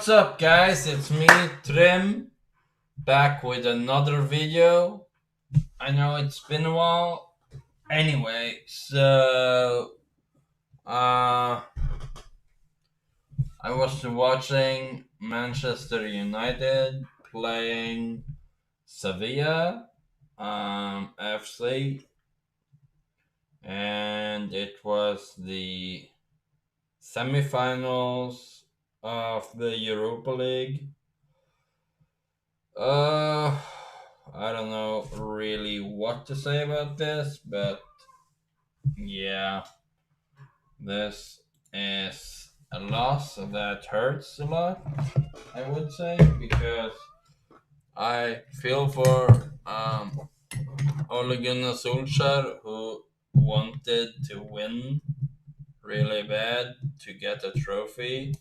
What's up, guys? It's me, Trim, back with another video. I know it's been a while. Anyway, I was watching Manchester United playing Sevilla FC, and it was the semifinals of the Europa League. Uh, I don't know really what to say about this, but yeah, this is a loss that hurts a lot, I would say, because I feel for Ole Gunnar Solskjaer, who wanted to win really bad to get a trophy.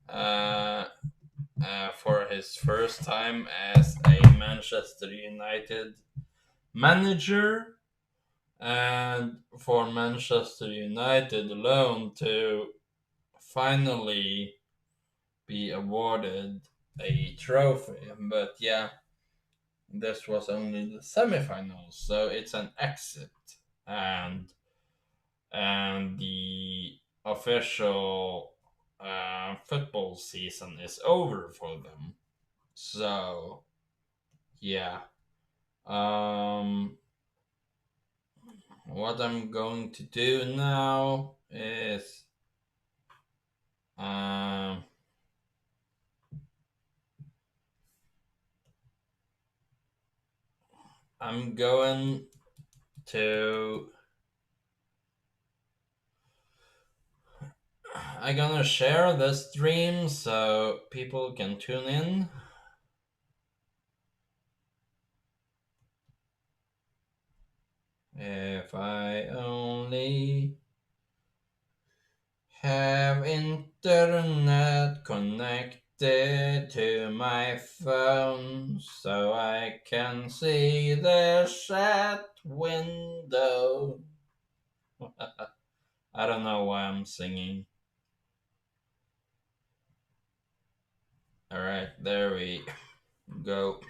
Uh, for his first time as a Manchester United manager, and for Manchester United alone to finally be awarded a trophy. But yeah, this was only the semifinals, so it's an exit, and the official football season is over for them. So yeah, what I'm going to do now is um, I'm going to I'm gonna share the stream so people can tune in. If I only have internet connected to my phone so I can see the chat window. I don't know why I'm singing. Alright, there we go.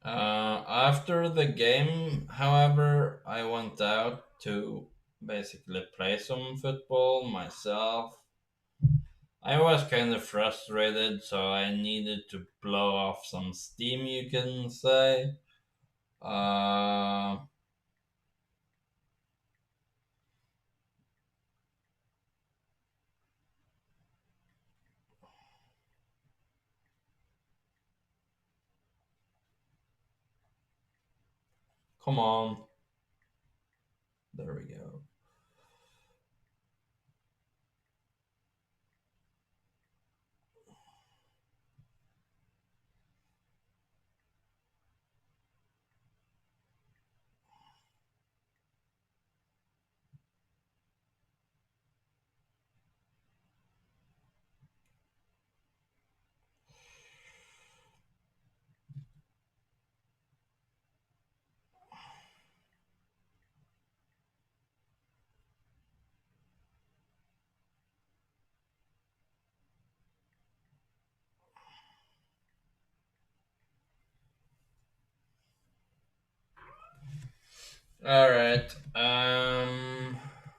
After the game, however, I went out to basically play some football myself. I was kind of frustrated, so I needed to blow off some steam, you can say. Uh, Come on. There we go. Alright,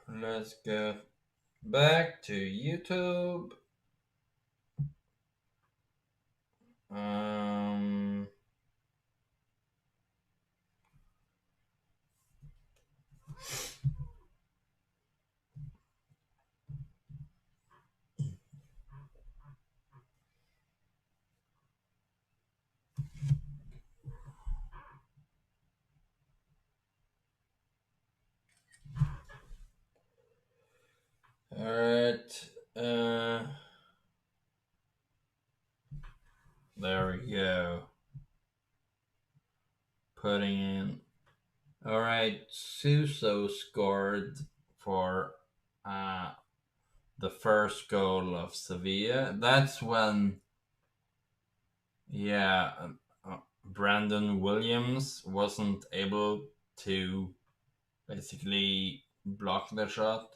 let's go back to YouTube. Um, alright, there we go. Putting in. Alright, Suso scored for the first goal of Sevilla. That's when, yeah, Brandon Williams wasn't able to basically block the shot.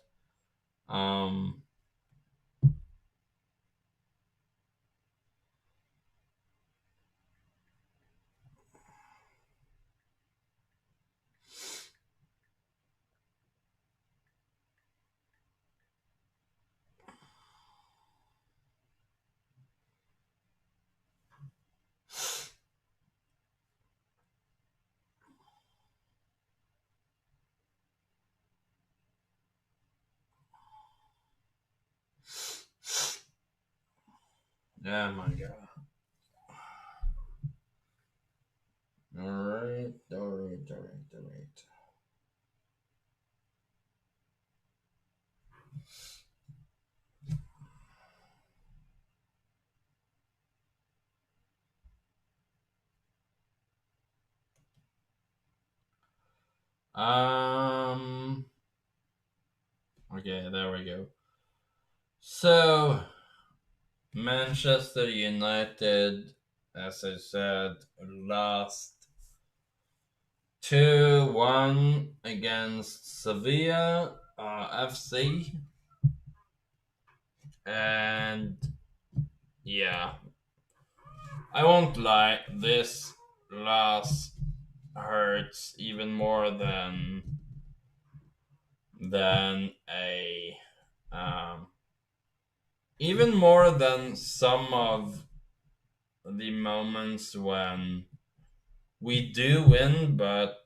Oh my god. Alright, alright, alright, alright. Um, okay, there we go. So, Manchester United, as I said, lost 2-1 against Sevilla FC. And yeah, I won't lie, this loss hurts even more than a um, even more than some of the moments when we do win, but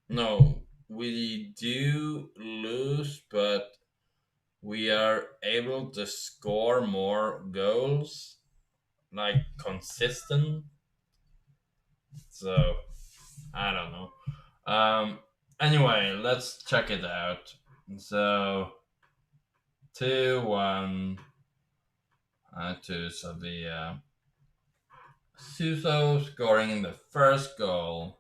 no, we do lose, but we are able to score more goals, like consistent. So I don't know. Anyway, let's check it out. So 2-1 to Sevilla. Suso scoring the first goal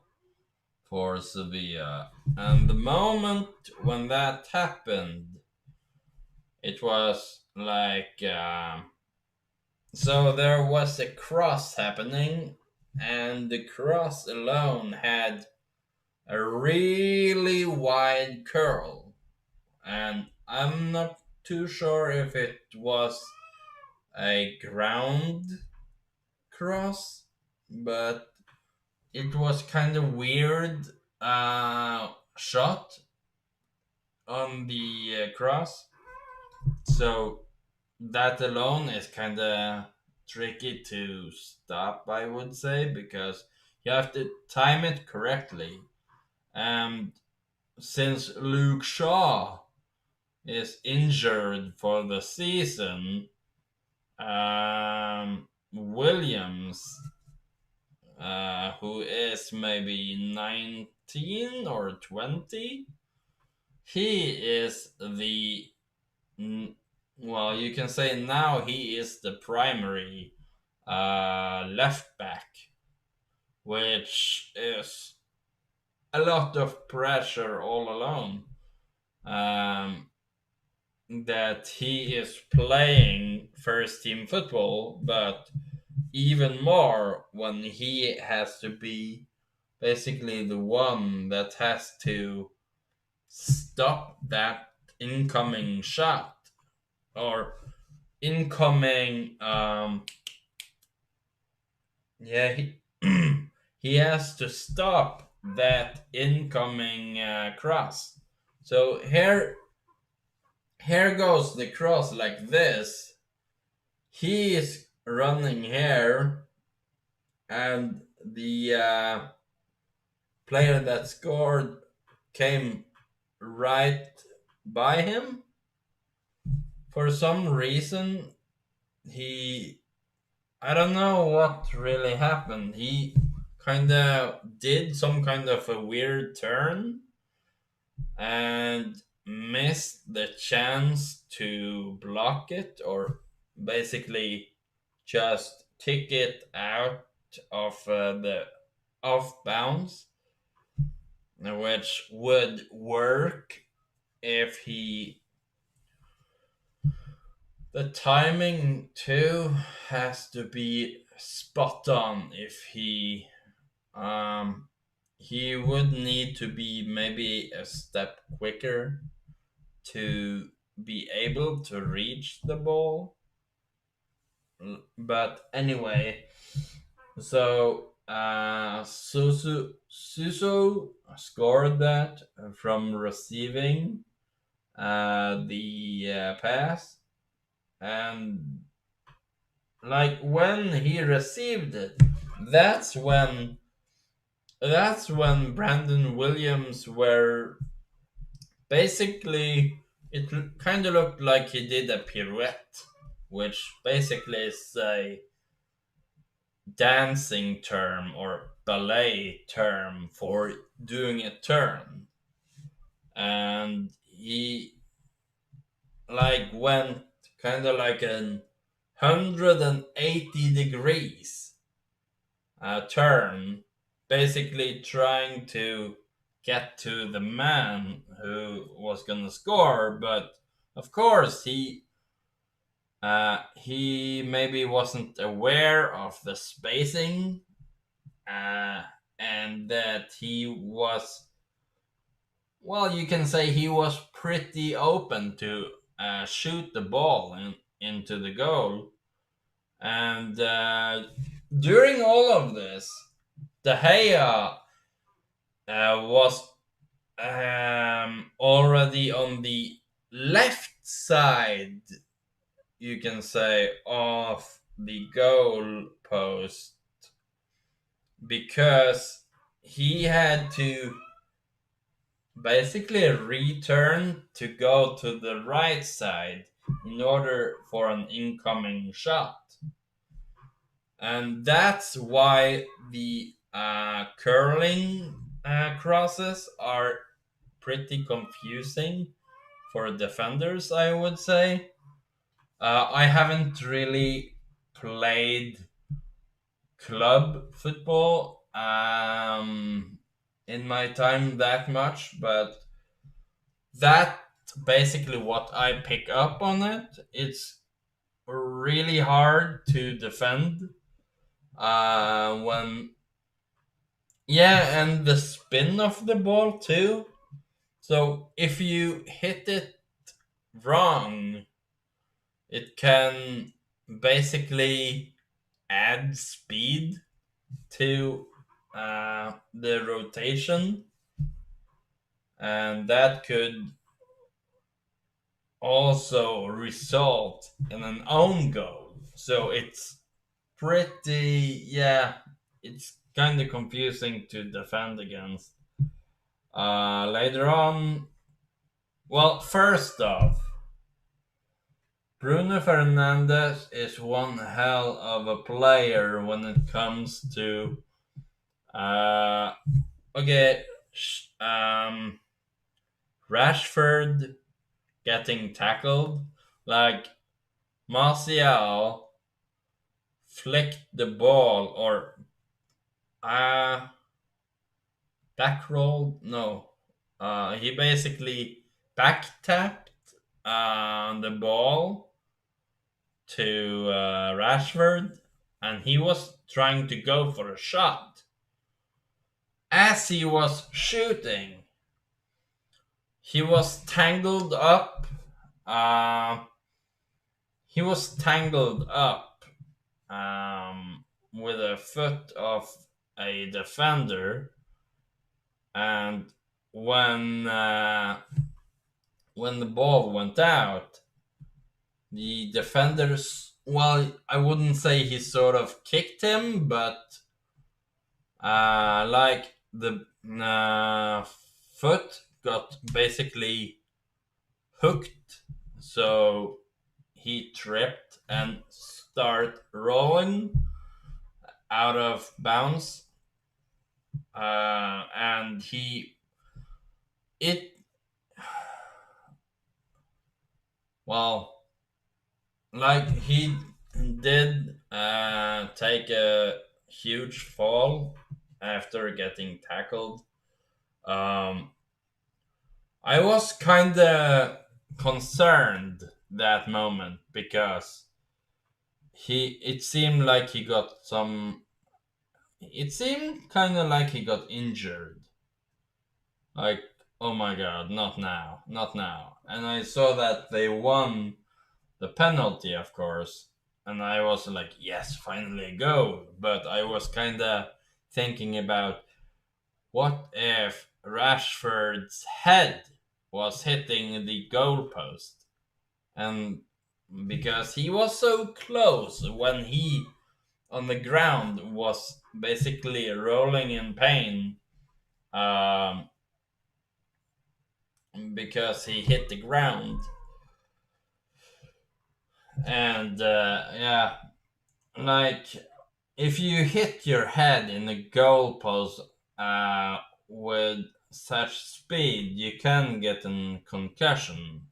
for Sevilla. And the moment when that happened, it was like so there was a cross happening, and the cross alone had a really wide curl, and I'm not too sure if it was a ground cross, but it was kind of weird shot on the cross. So that alone is kind of tricky to stop, I would say, because you have to time it correctly. And since Luke Shaw is injured for the season, Williams, who is maybe 19 or 20, he is the well, you can say now he is the primary left back, which is a lot of pressure all alone. Um, that he is playing first team football, but even more when he has to be basically the one that has to stop that incoming shot or incoming yeah he, he has to stop that incoming cross. So here goes the cross like this. He is running here, and the player that scored came right by him. For some reason, he I don't know what really happened. He kind of did some kind of a weird turn and missed the chance to block it, or basically just kick it out of the off bounds, which would work if he. The timing too has to be spot on. If he would need to be maybe a step quicker to be able to reach the ball. But anyway, so Suso scored that from receiving the pass, and like when he received it, that's when Brandon Williams were basically, it kind of looked like he did a pirouette, which basically is a dancing term or ballet term for doing a turn, and he like went kind of like an 180 degrees turn, basically trying to get to the man who was gonna score. But of course, he maybe wasn't aware of the spacing, uh, and that he was, well, you can say he was pretty open to shoot the ball into the goal. And during all of this, De Gea was already on the left side, you can say, of the goal post, because he had to basically return to go to the right side in order for an incoming shot. And that's why the curling crosses are pretty confusing for defenders, I would say. I haven't really played club football in my time that much, but that basically what I pick up on it. It's really hard to defend when, yeah, and the spin of the ball too. So if you hit it wrong, it can basically add speed to the rotation, and that could also result in an own goal. So it's pretty, yeah, it's kind of confusing to defend against. Later on, well, first off, Bruno Fernandes is one hell of a player when it comes to uh, okay, Rashford getting tackled. Like, Martial flicked the ball, or uh back rolled. No, he basically back tapped the ball to Rashford, and he was trying to go for a shot. As he was shooting, he was tangled up. Uh, he was tangled up with a foot of a defender, and when the ball went out, the defenders, well, I wouldn't say he sort of kicked him, but like the foot got basically hooked, so he tripped and start rolling out of bounds, and it well, like, he did take a huge fall after getting tackled. um I was kind of concerned that moment, because he it seemed like he got some it seemed kind of like he got injured. Like, oh my god, not now, not now. And I saw that they won the penalty, of course, and I was like, yes, finally a goal. But I was kind of thinking about, what if Rashford's head was hitting the goalpost? And because he was so close when he on the ground was basically rolling in pain, um, because he hit the ground. And yeah, like, if you hit your head in the goalpost with such speed, you can get a concussion.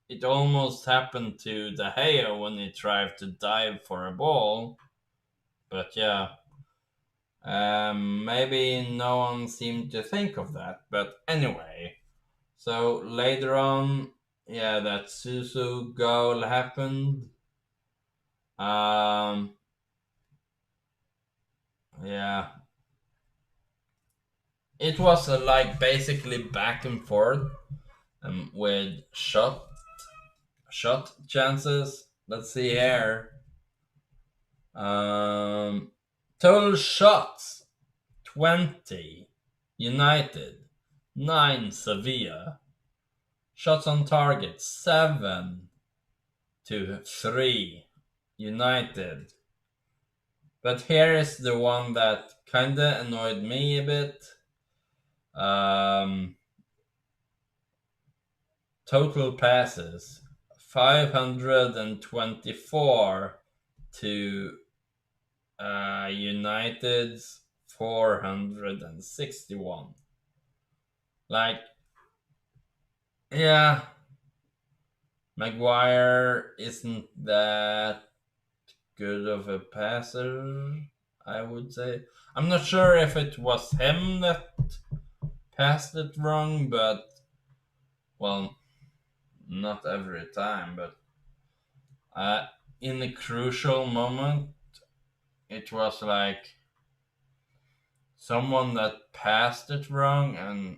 It almost happened to De Gea when he tried to dive for a ball, but yeah, maybe no one seemed to think of that. But anyway, so later on, yeah, that Susu goal happened. Um, yeah, it was like basically back and forth with shot chances. Let's see here. Um, Total shots 20 United, 9 Sevilla. Shots on target 7 to 3 United. But here is the one that kinda annoyed me a bit. Um, Total passes 524 to United's 461. Like, yeah, Maguire isn't that good of a passer, I would say. I'm not sure if it was him that passed it wrong, but, well, not every time, but uh, in a crucial moment, it was like someone that passed it wrong, and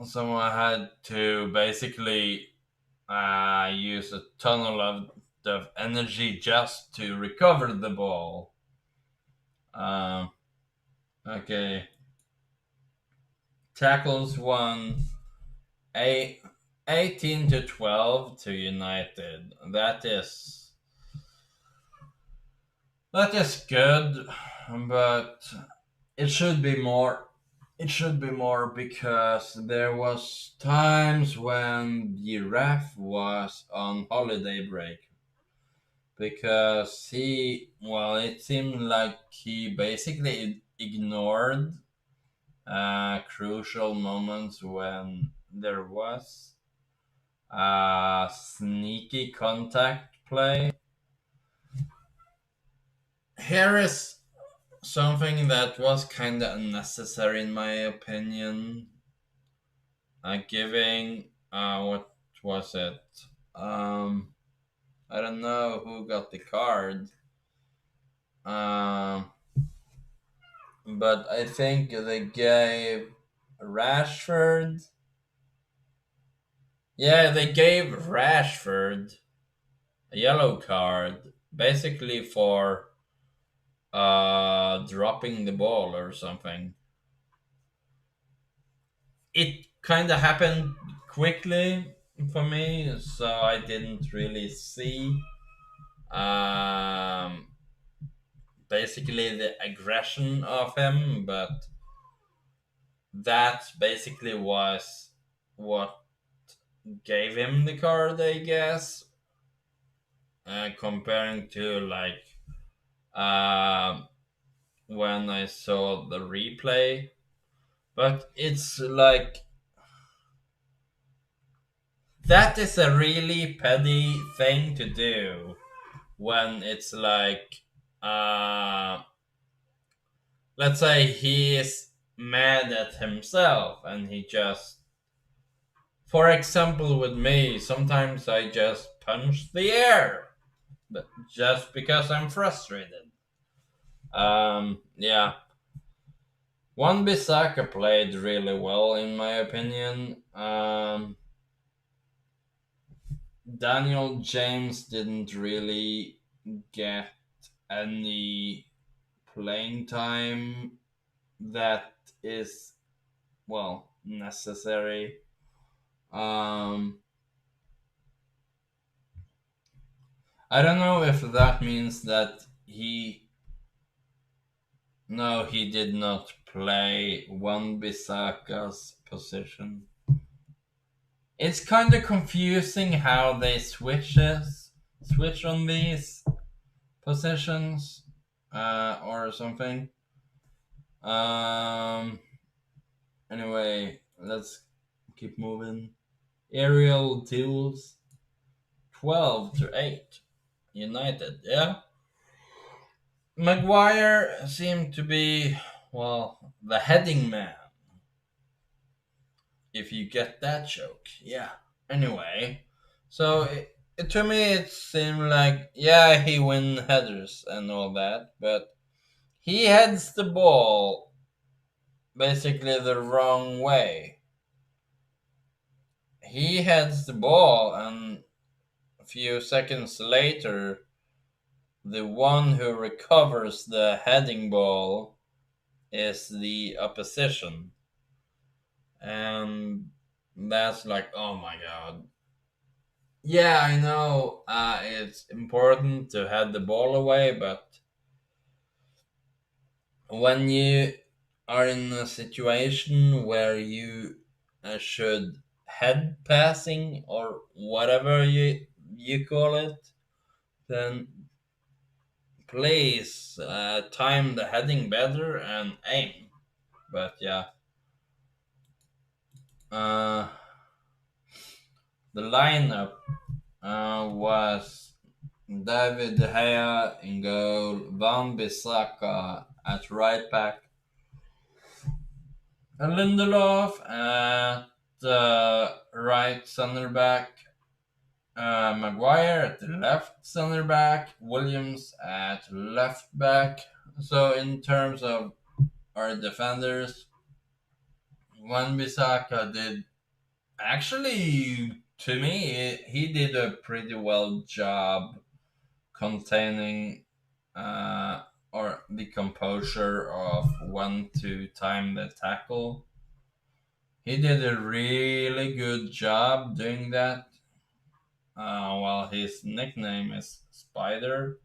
someone had to basically use a tunnel of energy just to recover the ball. Um, okay, tackles won 18 to 12 to United. That is good, but it should be more. It should be more because there was times when the ref was on holiday break because it seemed like he basically ignored crucial moments when there was sneaky contact play. Here is something that was kind of unnecessary in my opinion. Giving what was it? Um, I don't know who got the card. Um, but I think they gave Rashford. Yeah, they gave Rashford a yellow card, basically for dropping the ball or something. It kind of happened quickly for me, so I didn't really see um, basically the aggression of him, but that basically was what gave him the card, I guess. Comparing to like uh, when I saw the replay, but it's like that is a really petty thing to do when it's like let's say he is mad at himself and he just, for example, with me, sometimes I just punch the air, but just because I'm frustrated. Yeah, Wan Bissaka played really well in my opinion. Daniel James didn't really get any playing time that is, well, necessary. Um, I don't know if that means that he did not play Wan Bissaka's position. It's kind of confusing how they switch on these. positions or something. Um, anyway, let's keep moving. Aerial duels 12-8. United, yeah. Maguire seemed to be, well, the heading man, if you get that joke. Yeah. Anyway, so to me it seemed like, yeah, he win headers and all that, but he heads the ball basically the wrong way. He heads the ball, and a few seconds later, the one who recovers the heading ball is the opposition. And that's like, oh my god. Yeah, I know it's important to head the ball away, but when you are in a situation where you should head passing or whatever you call it, then please time the heading better and aim. But yeah, uh, the lineup was David De Gea in goal, Van Bissaka at right back, Lindelof at right center back, Maguire at the left center back, Williams at left back. So in terms of our defenders, Van Bissaka did actually, to me, he did a pretty well job containing or the composure of when to time the tackle. He did a really good job doing that. Well, his nickname is Spider,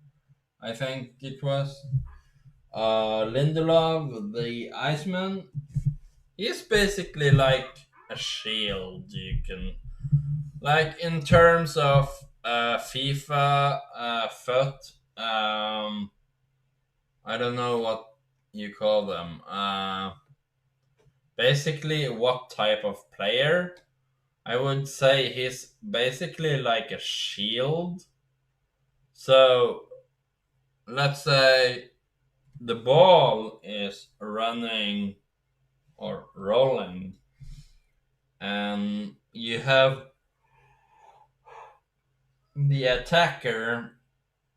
I think it was. Lindelof, the Iceman, he's basically like a shield. You can, like, in terms of FIFA foot. I don't know what you call them. Basically, what type of player? I would say he's basically like a shield. So let's say the ball is running or rolling, and you have the attacker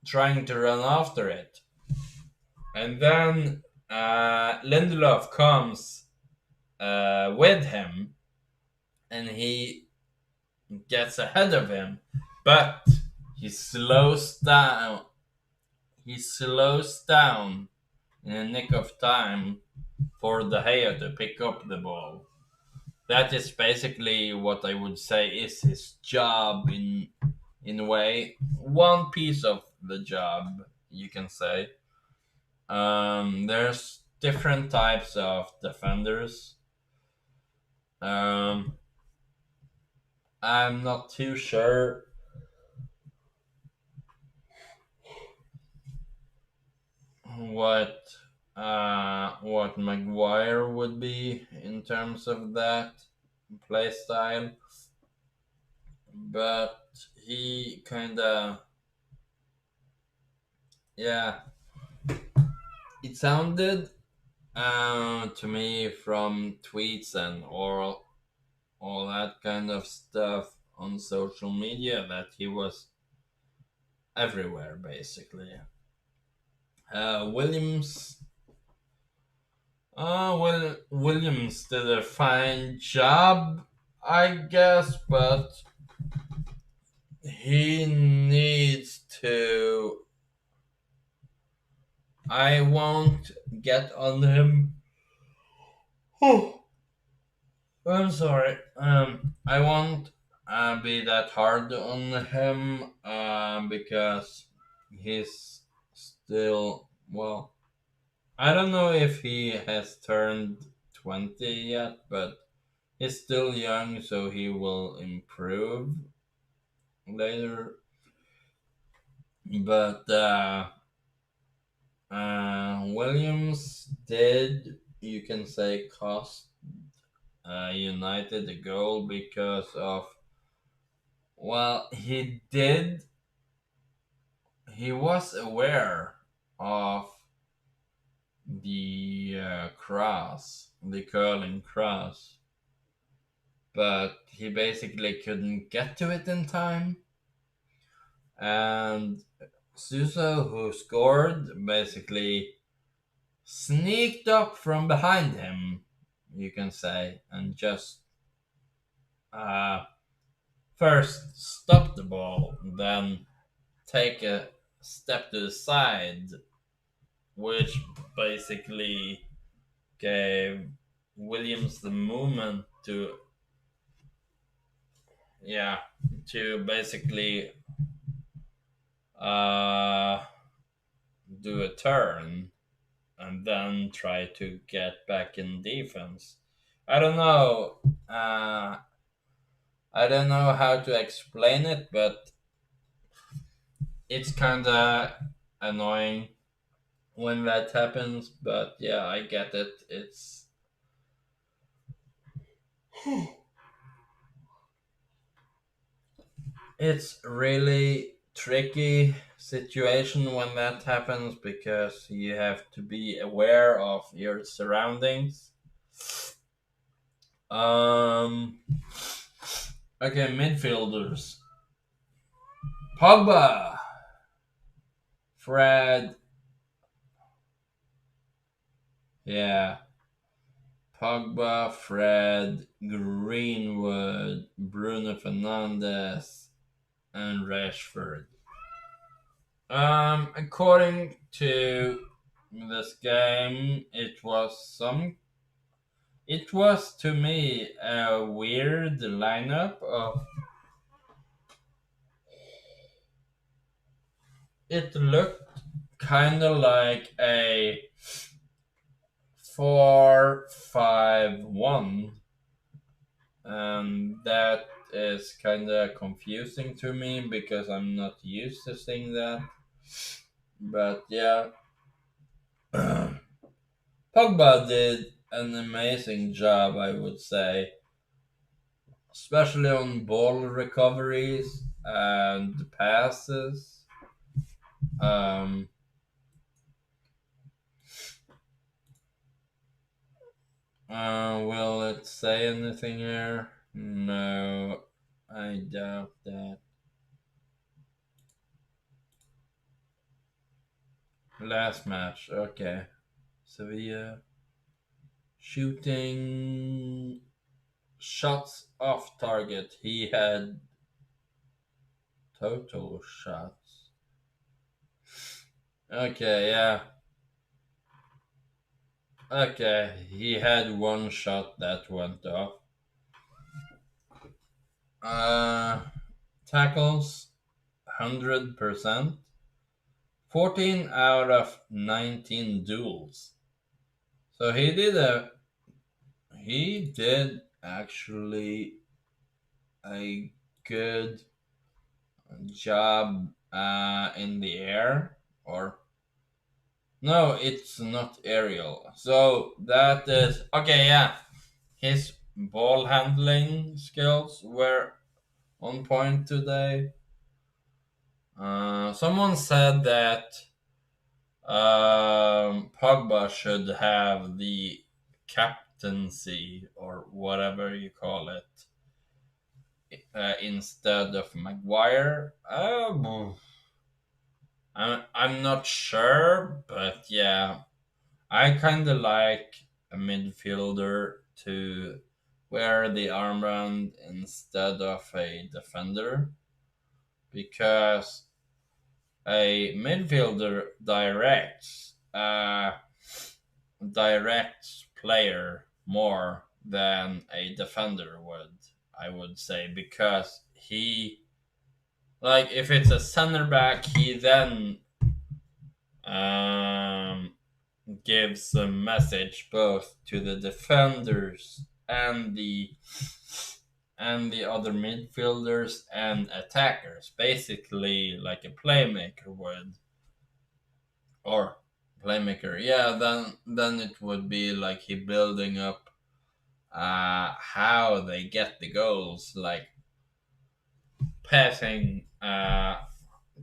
trying to run after it. And then Lindelof comes with him, and he gets ahead of him, but he slows down. He slows down in a nick of time for De Gea to pick up the ball. That is basically what I would say is his job in a way. One piece of the job, you can say. There's different types of defenders. Um, I'm not too sure what what Maguire would be in terms of that play style, but he kind of, yeah, it sounded to me from tweets and all that kind of stuff on social media that he was everywhere basically. Williams, Williams did a fine job, I guess, but he needs to. I won't get on him. Oh, I'm sorry. I won't be that hard on him because he's still, well, I don't know if he has turned 20 yet, but he's still young, so he will improve later. But Williams did, you can say, cost United a goal because of, well, he was aware of the curling cross, but he basically couldn't get to it in time. And Suso, who scored, basically sneaked up from behind him, you can say, and just uh, first stop the ball, then take a step to the side, which basically gave Williams the movement to, yeah, to basically uh, do a turn and then try to get back in defense. I don't know. I don't know how to explain it, but it's kind of annoying when that happens. But yeah, I get it. It's really tricky situation when that happens because you have to be aware of your surroundings. Um. Okay, midfielders. Pogba, Fred. Yeah, Pogba, Fred, Greenwood, Bruno Fernandes, and Rashford. According to this game, it was to me a weird lineup of. It looked kind of like a 4-5-1, and that is kind of confusing to me because I'm not used to seeing that. But yeah, Pogba did an amazing job, I would say, especially on ball recoveries and passes. Um, will it say anything here? No, I doubt that. Last match, okay. Sevilla shooting shots off target. He had total shots. Okay, yeah. Okay, he had one shot that went off. Uh, tackles 100%. 14 out of 19 duels. So he did actually a good job in the air, or no, it's not aerial. So that is okay. Yeah, his ball handling skills were on point today. Someone said that Pogba should have the captaincy or whatever you call it instead of Maguire. I'm not sure, but yeah, I kind of like a midfielder to wear the armband instead of a defender because a midfielder directs player more than a defender would, I would say, because he, like, if it's a center back, he then um gives a message both to the defenders and the other midfielders and attackers, basically like a playmaker would, or Playmaker. Yeah, then it would be like he building up how they get the goals, like passing.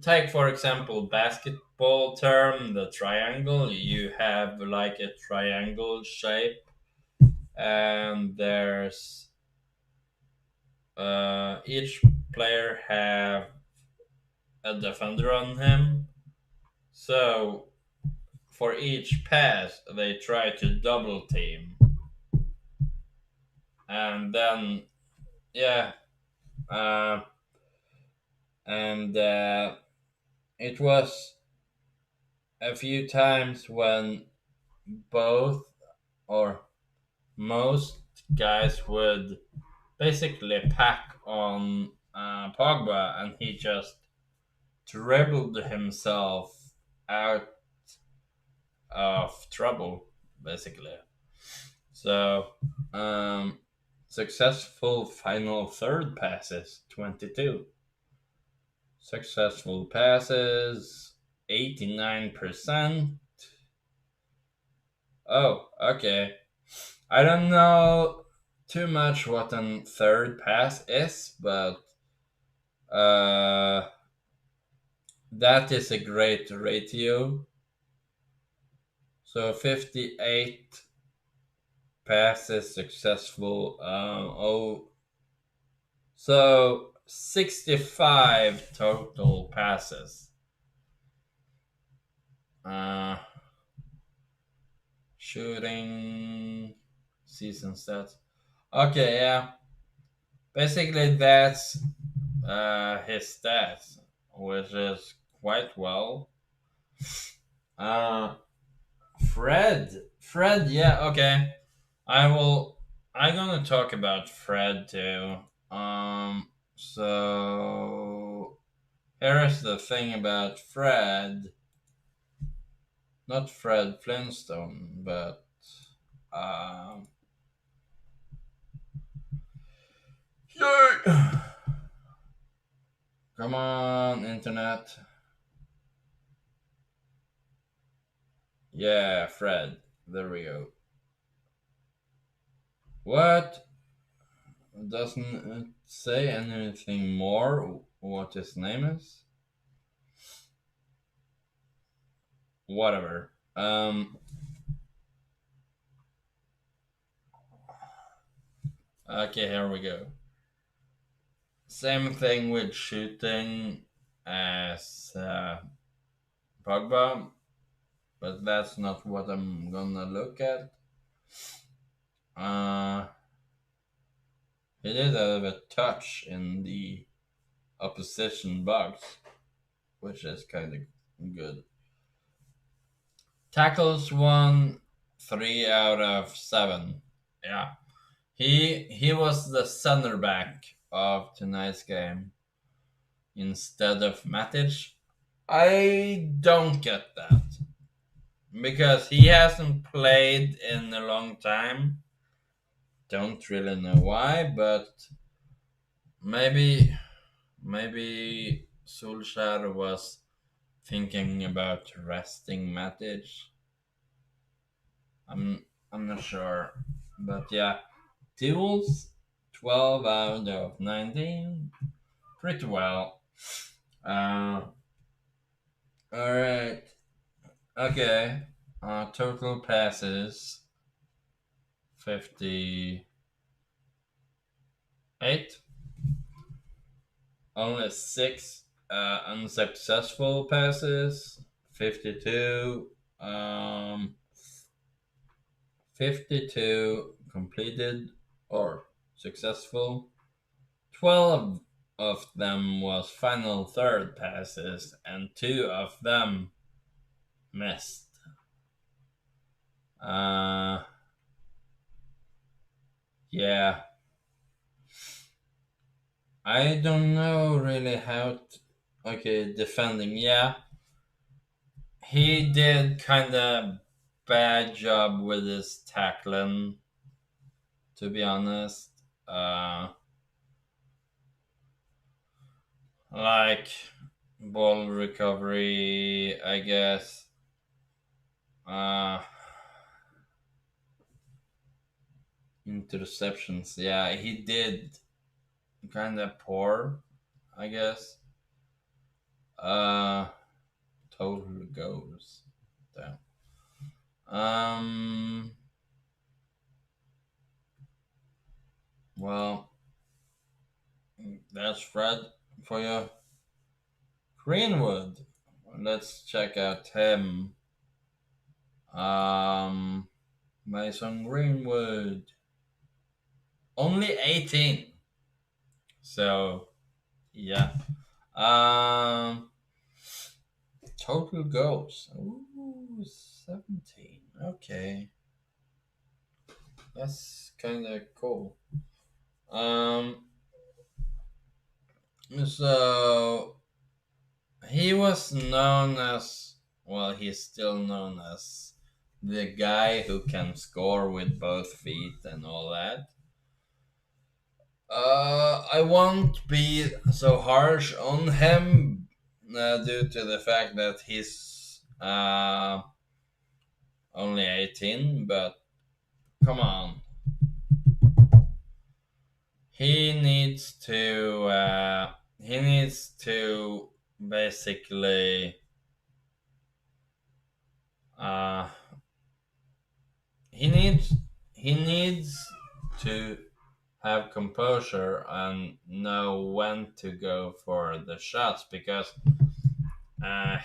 Take for example basketball term, the triangle. You have like a triangle shape, and there's each player have a defender on him. So for each pass, they try to double team, and then yeah, uh, and it was a few times when both or most guys would basically pack on Pogba, and he just dribbled himself out of trouble, basically. So, um, successful final third passes 22. Successful passes 89%. Oh, okay. I don't know too much what a third pass is, but uh, that is a great ratio. So 58 passes successful. So 65 total passes. Uh, Shooting season stats. Okay, yeah. Basically, that's his stats, which is quite well. Uh, Fred, yeah, okay. I will. I'm gonna talk about Fred too. So here's the thing about Fred. Not Fred Flintstone, but um. Yay! Come on, internet. Yeah, Fred. There we go. What? Doesn't it say anything more what his name is? Whatever. Okay, here we go. Same thing with shooting as Pogba, but that's not what I'm gonna look at. Uh, he did have a touch in the opposition box, which is kind of good. Tackles won 3 out of 7. Yeah, he was the center back of tonight's game instead of Matic. I don't get that because he hasn't played in a long time. Don't really know why, but maybe Solskjaer was thinking about resting Matic. I'm not sure, but yeah, Tools 12 out of 19, pretty well. Uh, all right, okay. Total passes 58. Only 6 unsuccessful passes. 52. 52 completed or successful. 12 of them was final third passes, and 2 of them missed. Uh, yeah, I don't know really how. Okay, defending. Yeah, he did kind of bad job with his tackling. To be honest, uh, like ball recovery, I guess. Uh, Interceptions. Yeah, he did kind of poor, I guess. Uh, Total goes down. Um, well, that's Fred for you. Greenwood. Let's check out him. Um, Mason Greenwood. Only 18. So, yeah. Um, Total goals. Ooh, 17. Okay. That's kind of cool. Um, so he was known as, well, he's still known as the guy who can score with both feet and all that. I won't be so harsh on him due to the fact that he's only 18, but come on. He needs to basically uh, he needs he needs to have composure and know when to go for the shots because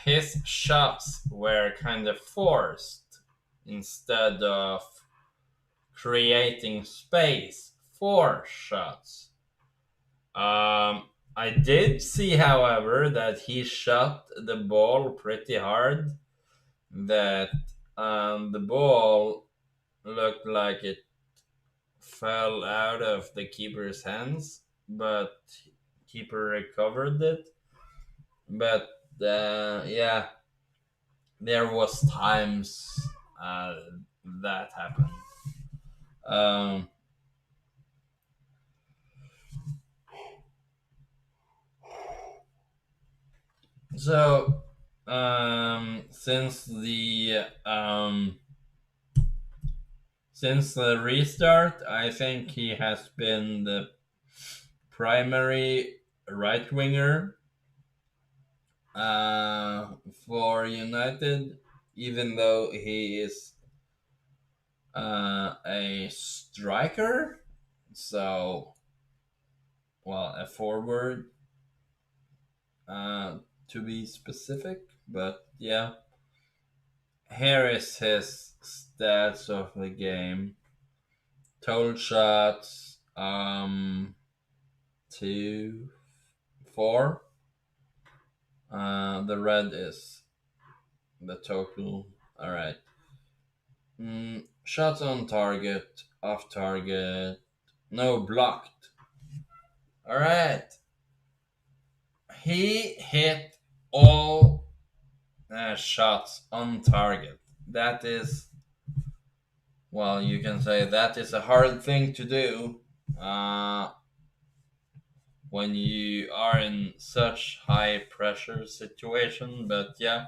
his shots were kind of forced instead of creating space for shots. I did see, however, that he shot the ball pretty hard. That the ball looked like it fell out of the keeper's hands, but keeper recovered it. But yeah, there was times uh, that happened. Um, so since the restart, I think he has been the primary right winger for United, even though he is a striker. So, well, a forward to be specific. But yeah, here is his stats of the game. Total shots, 2, 4. The red is the total. All right. Shots on target, off target, no blocked. All right. He hit all shots on target. That is, well, you can say that is a hard thing to do uh, when you are in such high pressure situation. But yeah,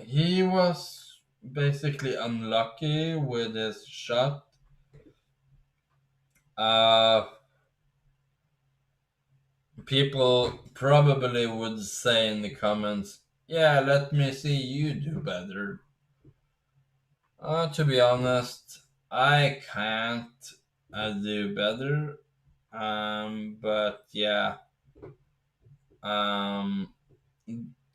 he was basically unlucky with his shot. Uh, People probably would say in the comments, "Yeah, let me see you do better." To be honest, I can't do better. But yeah, um,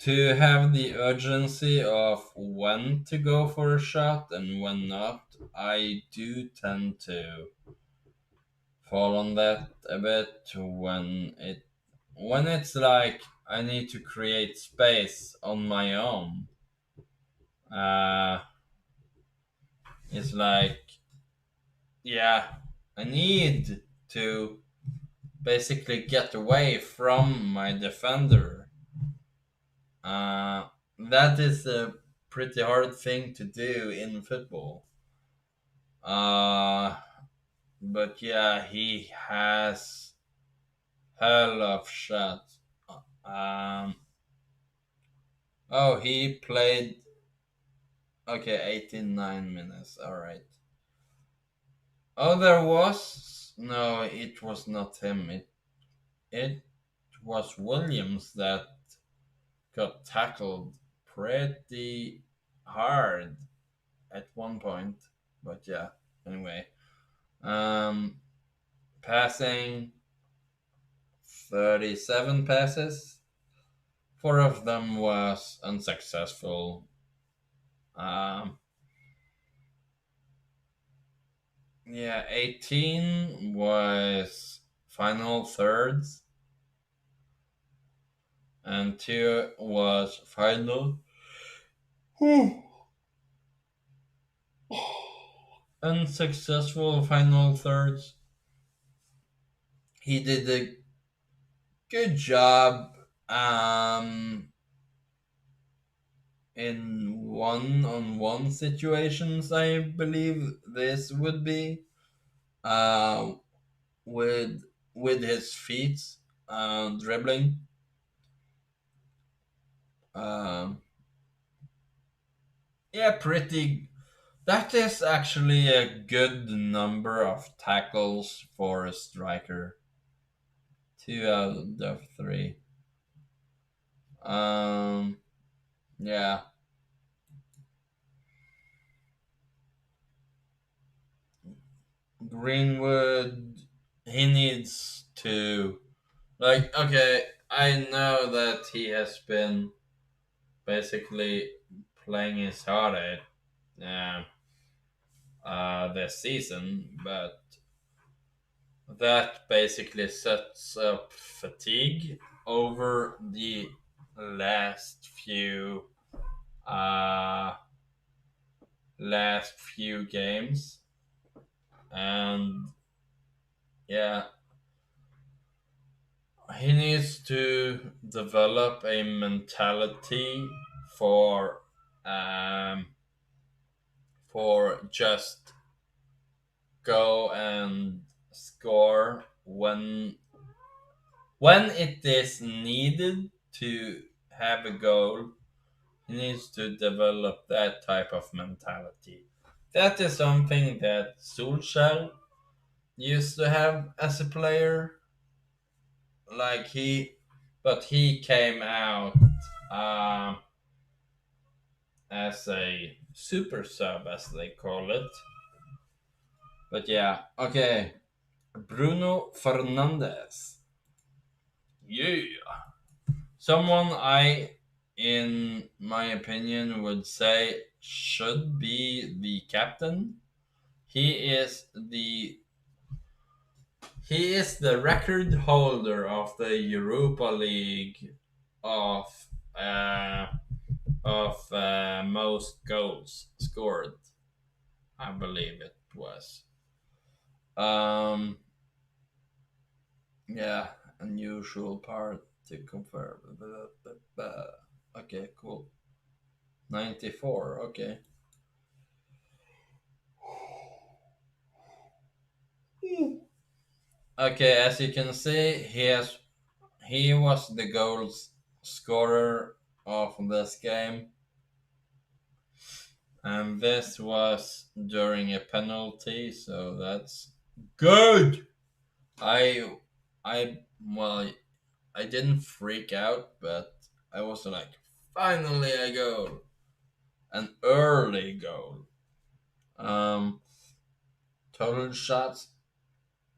to have the urgency of when to go for a shot and when not, I do tend to fall on that a bit when it's like I need to create space on my own. Uh, it's like, yeah, I need to basically get away from my defender. Uh, that is a pretty hard thing to do in football. Uh, but yeah, he has hell of shots. Um, oh, he played. Okay, 89 minutes. All right. Oh, there was no. It was not him. It was Williams that got tackled pretty hard at one point. But yeah. Anyway, um, passing 37 passes. Four of them was unsuccessful. Um, yeah, 18 was final thirds, and two was final unsuccessful final thirds. He did a good job in one-on-one situations. I believe this would be uh, with his feet dribbling. Um, yeah, pretty. That is actually a good number of tackles for a striker. Two out of three. Um, yeah. Greenwood, he needs to like. Okay, I know that he has been basically playing his heart out this season, but that basically sets up fatigue over the last few uh games, and yeah, he needs to develop a mentality for um just go and score when it is needed to have a goal. He needs to develop that type of mentality. That is something that Solskjaer used to have as a player. Like but he came out um, as a super sub, as they call it. But yeah, okay. Bruno Fernandez. Yeah. Someone in my opinion, would say should be the captain. He is the record holder of the Europa League of uh, most goals scored. I believe it was. Um, yeah, unusual part to confirm. Okay, cool. 94. Okay. Okay, as you can see, he was the goals scorer of this game, and this was during a penalty, so that's good. I I well I didn't freak out, but I was like, finally a goal, an early goal. Um, total shots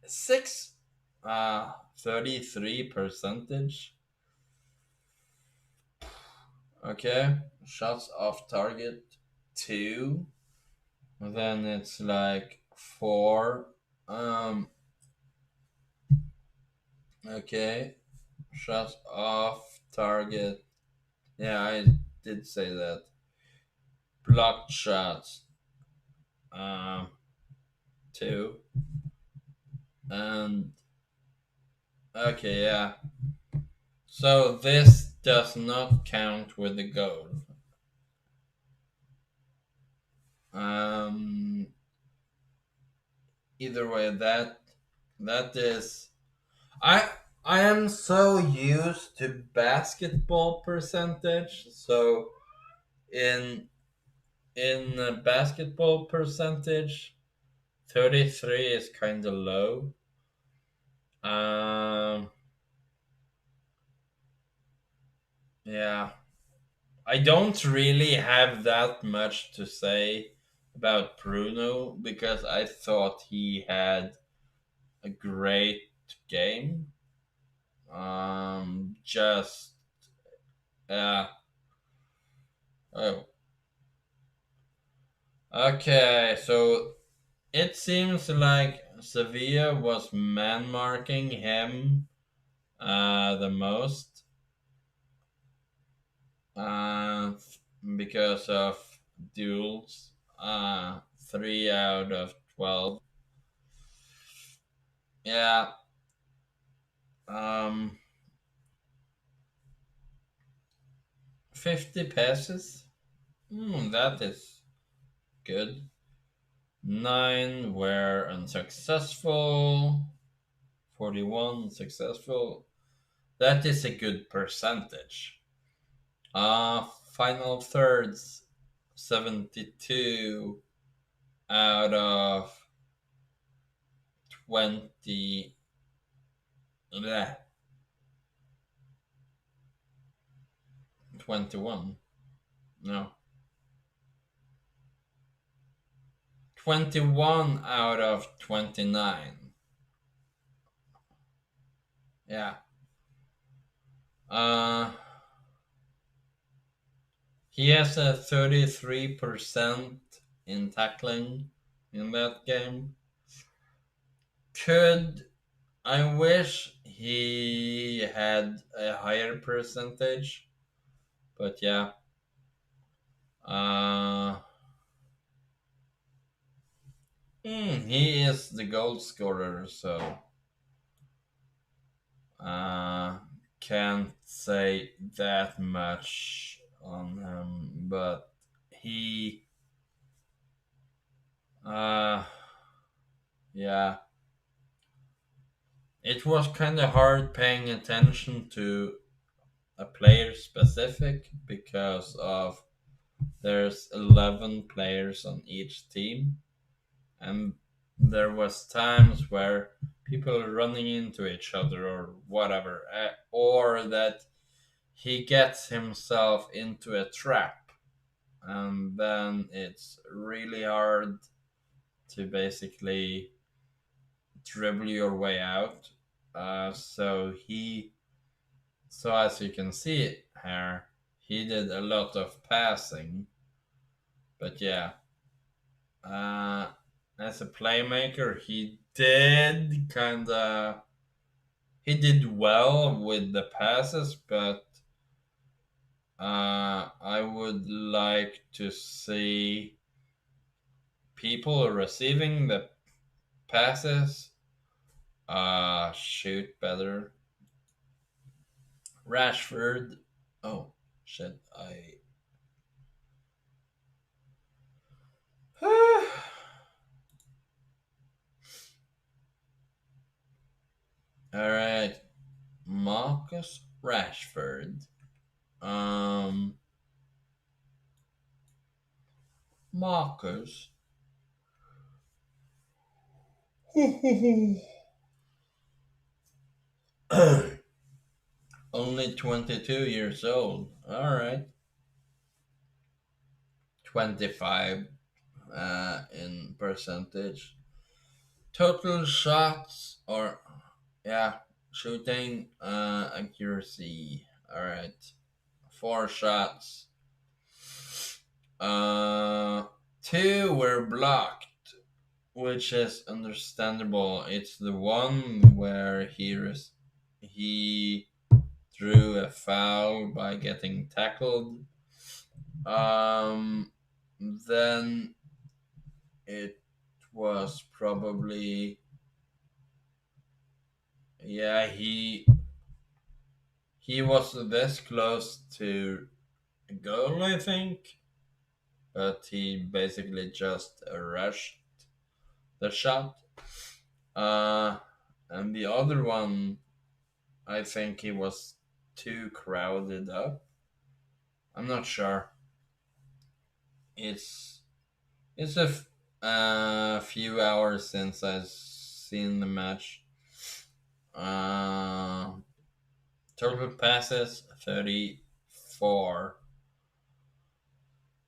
six, 33 percentage. Okay, shots off target two. Then it's like four. Um, okay, shots off target. Yeah, I did say that. Blocked shots. Um, two. And okay, yeah. So this does not count with the goal. Um, either way, that is. I am so used to basketball percentage, so in in basketball percentage, 33 is kind of low. Um, yeah, I don't really have that much to say about Bruno because I thought he had a great game. Just uh, oh, okay. So it seems like Sevilla was man marking him the most uh, because of duels. 3 out of 12. Yeah. Um, 50 passes. That is good. 9 were unsuccessful. 41 successful. That is a good percentage. Final thirds, 72 out of 20. bleh, 21. No. 21 out of 29. Yeah. Uh, he has a 33% in tackling in that game. Could I wish he had a higher percentage, but yeah. Uh, he is the goal scorer, so uh, can't say that much on him. But he, uh, yeah, it was kind of hard paying attention to a player specific because of there's 11 players on each team, and there was times where people are running into each other or whatever, or that he gets himself into a trap, and then it's really hard to basically dribble your way out. So as you can see here, he did a lot of passing, but yeah, uh, as a playmaker, he did well with the passes, but I would like to see people receiving the passes shoot better. Rashford. Oh shit! All right, Marcus Rashford. Um, Marcus. Only 22 years old. All right, 25 in percentage. Total shots or yeah, shooting accuracy. All right, 4 shots. Uh, 2 were blocked, which is understandable. It's the one where he drew a foul by getting tackled. Um, then it was probably yeah he was this close to a goal, I think, but he basically just rushed the shot. Uh, and the other one, I think he was too crowded up. I'm not sure. It's it's few hours since I've seen the match. Uh, Total passes 34.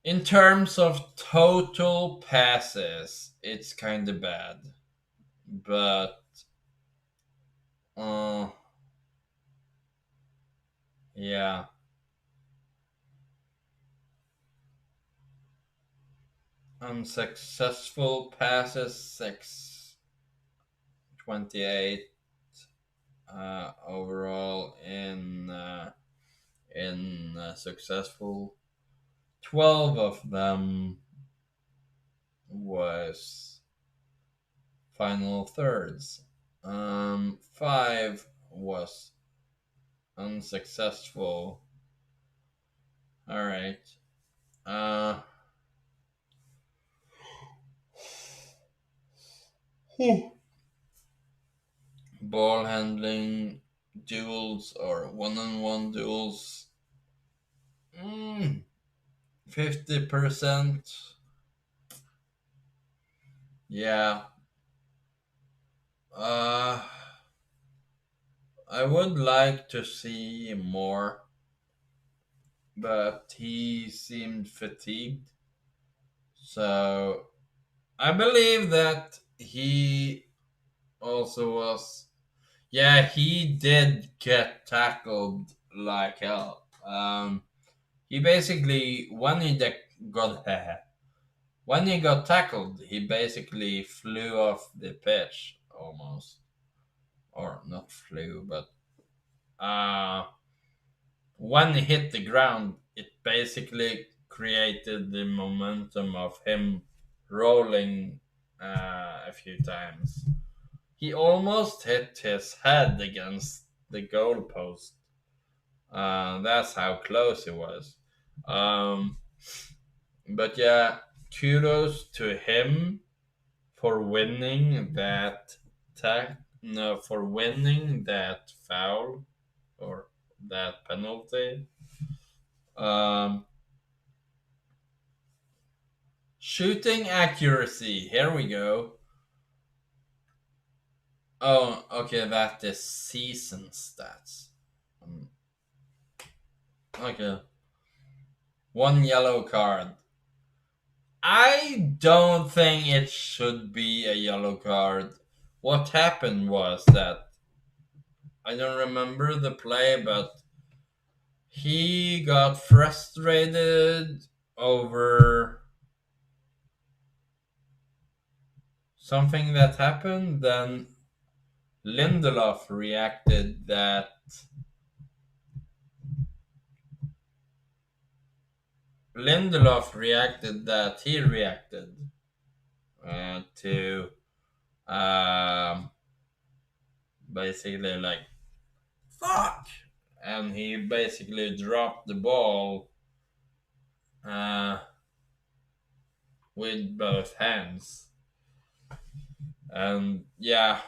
In terms of total passes, it's kind of bad, but uh, yeah, unsuccessful passes 628 overall in successful. 12 of them was final thirds. Five was unsuccessful. All right. Uh, Ball handling duels or one-on-one duels. 50%. Yeah. Uh, I would like to see more, but he seemed fatigued. So I believe that he also was. Yeah, he did get tackled like hell. He basically got when he got tackled, he basically flew off the pitch almost, or not flew, but uh, when he hit the ground, it basically created the momentum of him rolling a few times. He almost hit his head against the goalpost. That's how close he was. Um, but yeah, kudos to him for winning that no, for winning that foul or that penalty. Um, Shooting accuracy. Here we go. Oh, okay, that is season stats. Um, Okay, one yellow card. I don't think it should be a yellow card. What happened was that I don't remember the play, but he got frustrated over something that happened. Then Lindelof reacted that he reacted to um, basically like fuck, and he basically dropped the ball uh, with both hands. And yeah,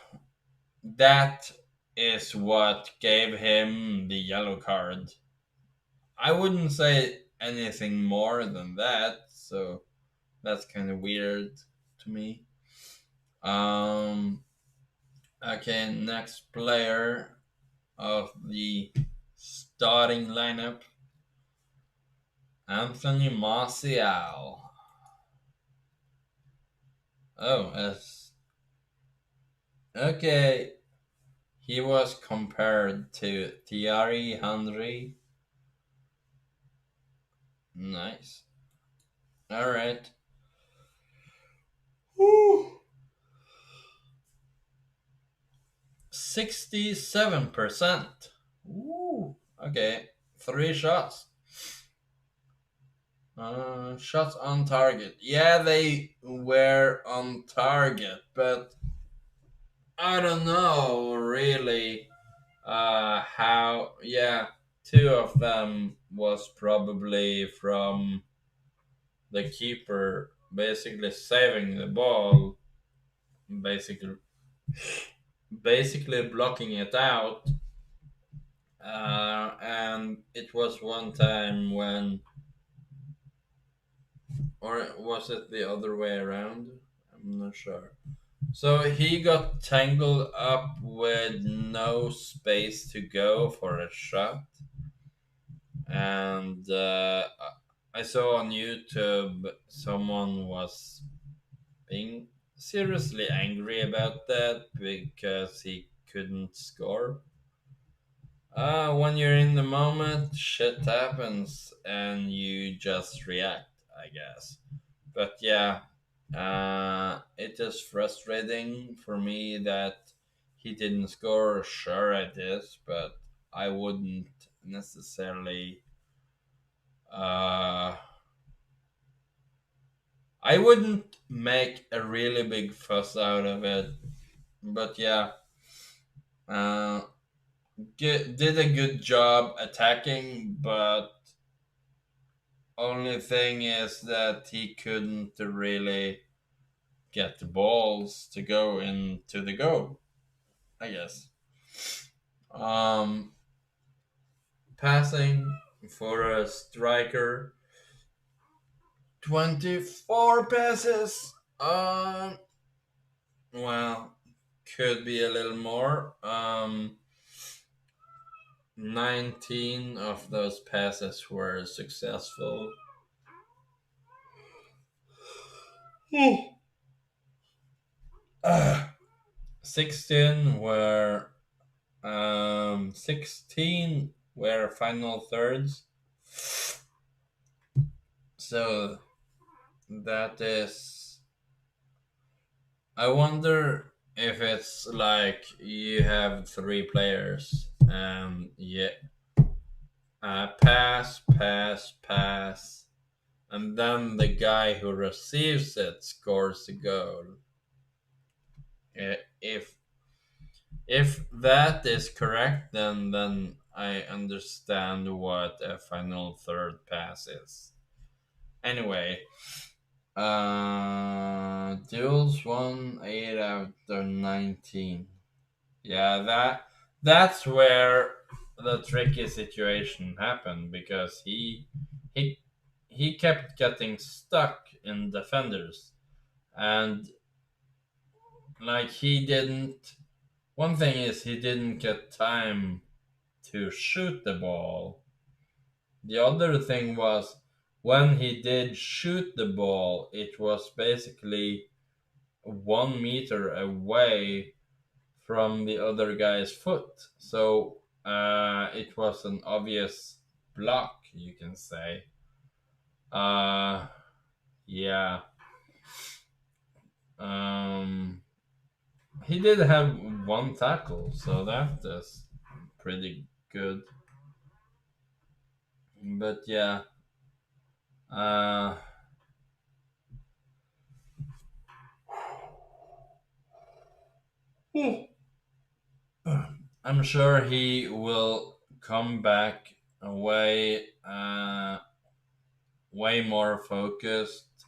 that is what gave him the yellow card. I wouldn't say anything more than that, so that's kind of weird to me. Um, okay, next player of the starting lineup, Anthony Martial. Oh, okay. He was compared to Thierry Henry. Nice. All right. Woo. 67%. Ooh. Okay. Three shots. Shots on target. Yeah, they were on target, but I don't know really how. Yeah, two of them was probably from the keeper basically saving the ball, basically blocking it out. And it was one time when Or was it the other way around? I'm not sure. So he got tangled up with no space to go for a shot, and I saw on YouTube someone was being seriously angry about that because he couldn't score. When you're in the moment, shit happens and you just react, I guess. But yeah, it is frustrating for me that he didn't score. Sure, it is, but I wouldn't necessarily. Uh, I wouldn't make a really big fuss out of it. But yeah, uh, did a good job attacking, but only thing is that he couldn't really get the balls to go into the goal, I guess. Um, Passing for a striker, 24 passes. Well, could be a little more. 19 of those passes were successful. 16 were 16 were final thirds. So that is. I wonder if it's like you have three players and yeah, pass, pass, pass, and then the guy who receives it scores the goal. If that is correct, then I understand what a final third pass is. Anyway, duels won 8 out of 19. Yeah, that's where the tricky situation happened because he he kept getting stuck in defenders and like he didn't. One thing is he didn't get time to shoot the ball. The other thing was when he did shoot the ball, it was basically 1 meter away from the other guy's foot. So it was an obvious block, you can say. Uh, yeah. Um, he did have one tackle, so that is pretty good. But yeah, uh, I'm sure he will come back way more focused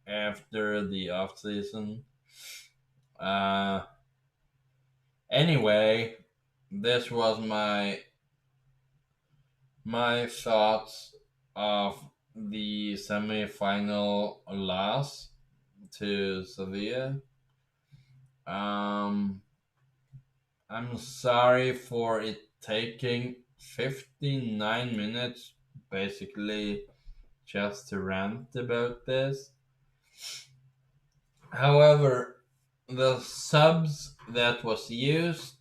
after the off season. Uh, anyway, this was my thoughts of the semi-final loss to Sevilla. Um, I'm sorry for it taking 59 minutes basically just to rant about this. However, the subs that was used,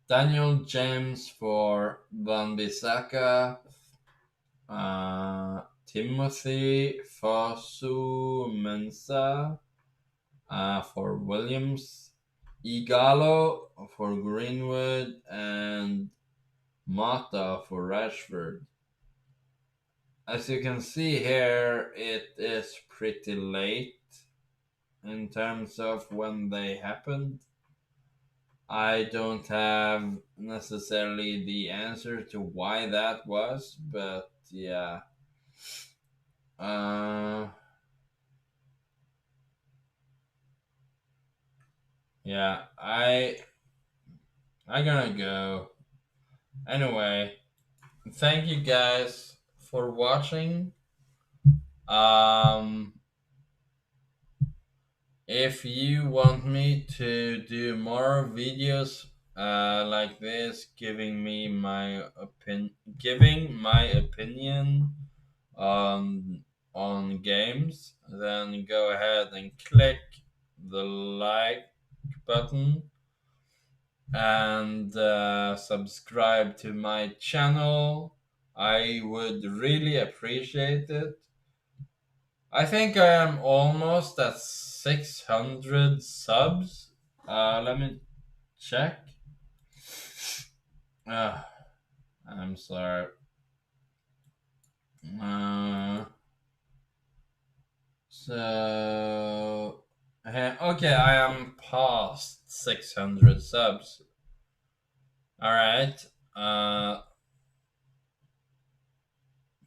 Daniel James for Van Bissaka, Timothy Fosu Mensah for Williams, Igalo for Greenwood, and Mata for Rashford. As you can see here, it is pretty late in terms of when they happened. I don't have necessarily the answer to why that was, but yeah. Uh, yeah, I gonna go. Anyway, thank you guys for watching. Um, if you want me to do more videos like this, giving my opinion on games, then go ahead and click the like button and subscribe to my channel. I would really appreciate it. I think I am almost at 600 subs. Let me check. Uh, I'm sorry. Uh, okay, I am past 600 subs. All right. Uh,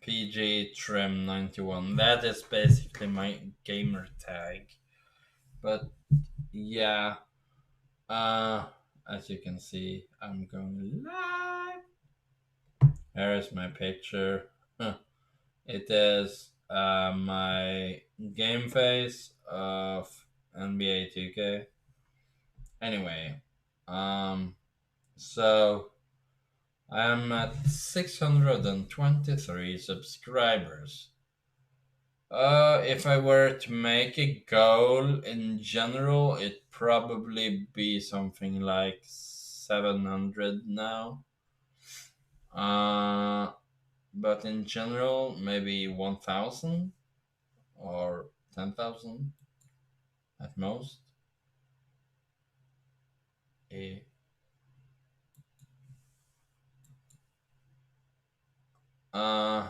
PG Trim 91. That is basically my gamer tag. But yeah, uh, as you can see, I'm going live. Here is my picture. It is my game face of NBA 2K. Anyway, um, so I am at 623 subscribers. If I were to make a goal in general, it'd probably be something like 700 now. Uh, but in general, maybe 1,000 or 10,000 at most. Eh. Uh,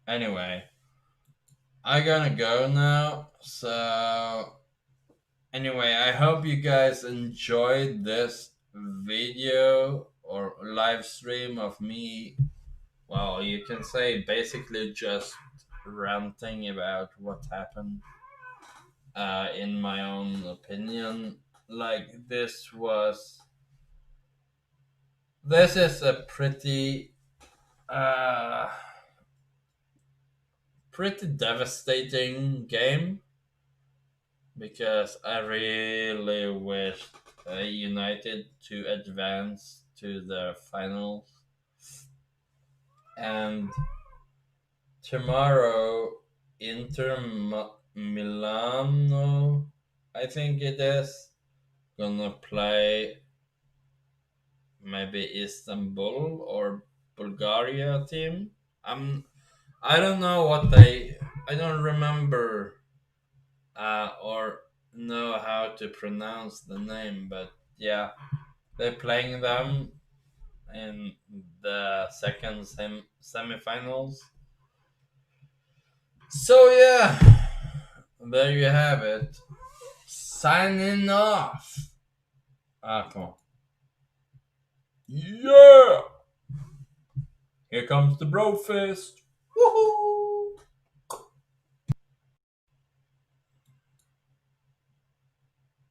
anyway, I gotta go now. So, anyway, I hope you guys enjoyed this video or live stream of me. Well, you can say basically just ranting about what happened in my own opinion. Like, this is a uh, pretty devastating game because I really wish United to advance to the finals. And tomorrow, Milano, I think it is, gonna play maybe Istanbul or Bulgaria team. I don't know what I don't remember or know how to pronounce the name, but yeah, they're playing them in the second semifinals. So yeah, there you have it. Signing off. Ah, come on. Yeah! Here comes the bro fist. Woohoo!